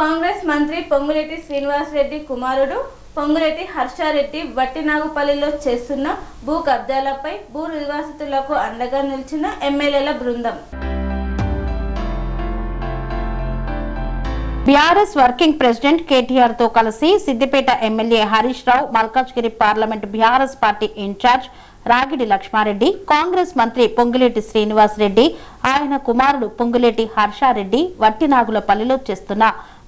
కాంగ్రెస్ మంత్రి పొంగులేటి శ్రీనివాసరెడ్డి కుమారుడు పొంగులేటి హర్షారెడ్డి వట్టినాగుపల్లిలో చేస్తున్న భూ కబ్జాలపై భూ నిర్వాసితులకు అండగా నిలిచిన ఎమ్మెల్యేల బృందం. బీఆర్ఎస్ వర్కింగ్ ప్రెసిడెంట్ కేటీఆర్ తో కలిసి Siddipet MLA Harish Rao, Malkajgiri parliament BRS party incharge Ragidi Lakshma Reddy, Congress మంత్రి పొంగులేటి శ్రీనివాసరెడ్డి, ఆయన కుమారుడు పొంగులేటి హర్షారెడ్డి వట్టినాగులపల్లిలో చేస్తున్న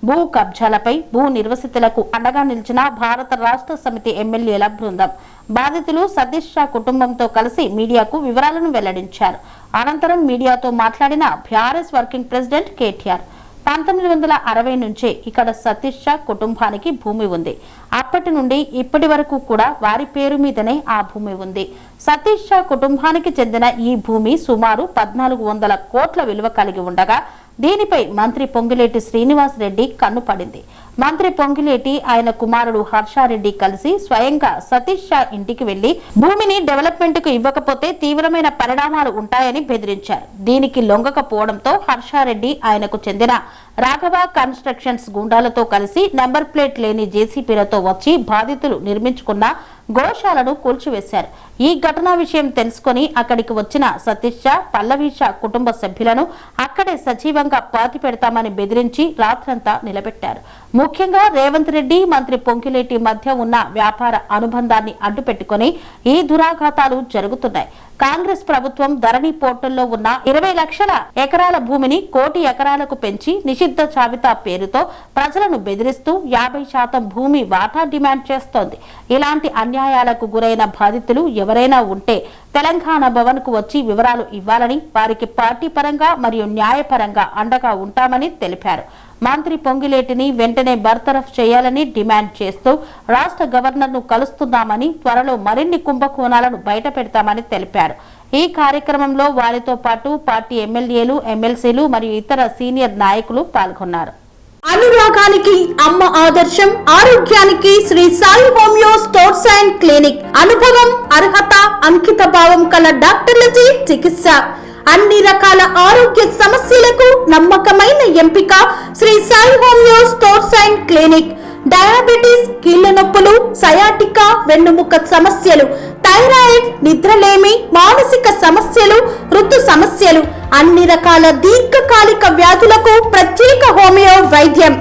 భూ కబ్జాలపై భూ నిర్వసితులకు అండగా నిలిచిన భారత రాష్ట్ర సమితి ఎమ్మెల్యేల బృందం. బాధితులు సతీష్ షా కుటుంబంతో కలిసి మీడియాకు వివరాలను వెల్లడించారు. అనంతరం మీడియాతో మాట్లాడిన బీఆర్ఎస్ వర్కింగ్ ప్రెసిడెంట్ కేటీఆర్, 1960 నుంచే ఇక్కడ సతీష్ షా కుటుంబానికి భూమి ఉంది. అప్పటి నుండి ఇప్పటి వరకు కూడా వారి పేరు మీదనే ఆ భూమి ఉంది. సతీష్ షా కుటుంబానికి చెందిన ఈ భూమి సుమారు 1400 కోట్ల విలువ కలిగి ఉండగా దీనిపై మంత్రి పొంగులేటి శ్రీనివాసరెడ్డి కన్నుపడింది. మంత్రి పొంగులేటి, ఆయన కుమారుడు హర్షారెడ్డి కలిసి స్వయంగా సతీష్ షా ఇంటికి వెళ్లి భూమిని డెవలప్మెంట్ కు ఇవ్వకపోతే తీవ్రమైన పరిణామాలు ఉంటాయని బెదిరించారు. దీనికి లొంగకపోవడంతో హర్షారెడ్డి ఆయనకు చెందిన రాఘవ కన్స్ట్రక్షన్స్ గుండాలతో కలిసి నెంబర్ ప్లేట్ లేని జేసీపీలతో వచ్చి బాధితులు నిర్మించుకున్న గోశాలను కూల్చివేశారు. ఈ ఘటన విషయం తెలుసుకుని అక్కడికి వచ్చిన సతీష్ షా, పల్లవి షా కుటుంబ సభ్యులను అక్కడే సజీవంగా పాతి పెడతామని బెదిరించి రాత్రంతా నిలబెట్టారు. ముఖ్యంగా రేవంత్ రెడ్డి, మంత్రి పొంగులేటి మధ్య ఉన్న వ్యాపార అనుబంధాన్ని అడ్డుపెట్టుకుని ఈ దురాఘాతాలు జరుగుతున్నాయి. కాంగ్రెస్ ప్రభుత్వం ధరణి పోర్టల్లో ఉన్న 20 లక్షల ఎకరాల భూమిని 1 కోటి ఎకరాలకు పెంచి నిషిద్ధ జాబితా పేరుతో ప్రజలను బెదిరిస్తూ 50% భూమి వాటా డిమాండ్ చేస్తోంది. ఇలాంటి అన్యాయాలకు గురైన బాధితులు ఎవరైనా ఉంటే తెలంగాణ భవన్ కు వచ్చి వివరాలు ఇవ్వాలని, వారికి పార్టీ పరంగా మరియు న్యాయపరంగా అండగా ఉంటామని తెలిపారు. మంత్రి పొంగులేటిని వెంటనే బర్తరఫ్ చేయాలని డిమాండ్ చేస్తూ రాష్ట్ర గవర్నర్ ను కలుస్తున్నామని, త్వరలో మరిన్ని కుంభకోణాలను బయట పెడతామని తెలిపారు. ఈ కార్యక్రమంలో వారితో పాటు పార్టీ ఎమ్మెల్యేలు, ఎమ్మెల్సీలు మరియు ఇతర సీనియర్ నాయకులు పాల్గొన్నారు. అనురాగానికి అమ్మ ఆదర్శం, ఆరోగ్యానికి Shri Sai homeo stores and clinic. అనుభవం, అర్హత, అంకిత భావం కల డాక్టర్లచే చికిత్స. అన్ని రకాల ఆరోగ్య సమస్యలకు నమ్మకమైన ఎంపిక Shri Sai homeo stores and clinic. Diabetes, కీళ్ల నొప్పులు, సయాటికా, వెన్నుముక సమస్యలు, థైరాయిడ్, నిద్రలేమి, మానసిక సమస్యలు, ఋతు సమస్యలు, అన్ని రకాల దీర్ఘకాలిక వ్యాధులకు ప్రత్యేక హోమియో వైద్యం.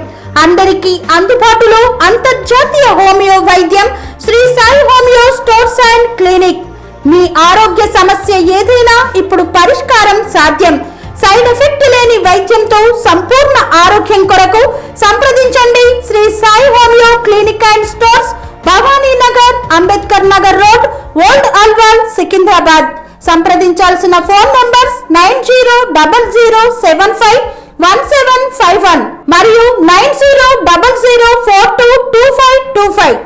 అందరికీ అందుబాటులో అంతర్జాతీయ హోమియో వైద్యం Shri Sai homeo stores and clinic. మీ ఆరోగ్య సమస్య ఏదైనా ఇప్పుడు పరిష్కారం సాధ్యం. సైడ్ ఎఫెక్ట్ లేని వైద్యంతో సంపూర్ణ ఆరోగ్యం కొరకు సంప్రదించండి Shri Sai homeo clinic and stores, Bhavani Nagar, Ambedkar Nagar road, old Alwal, Secunderabad. సంప్రదించాల్సిన ఫోన్ నంబర్స్ 9000751751 మరియు 9000422525.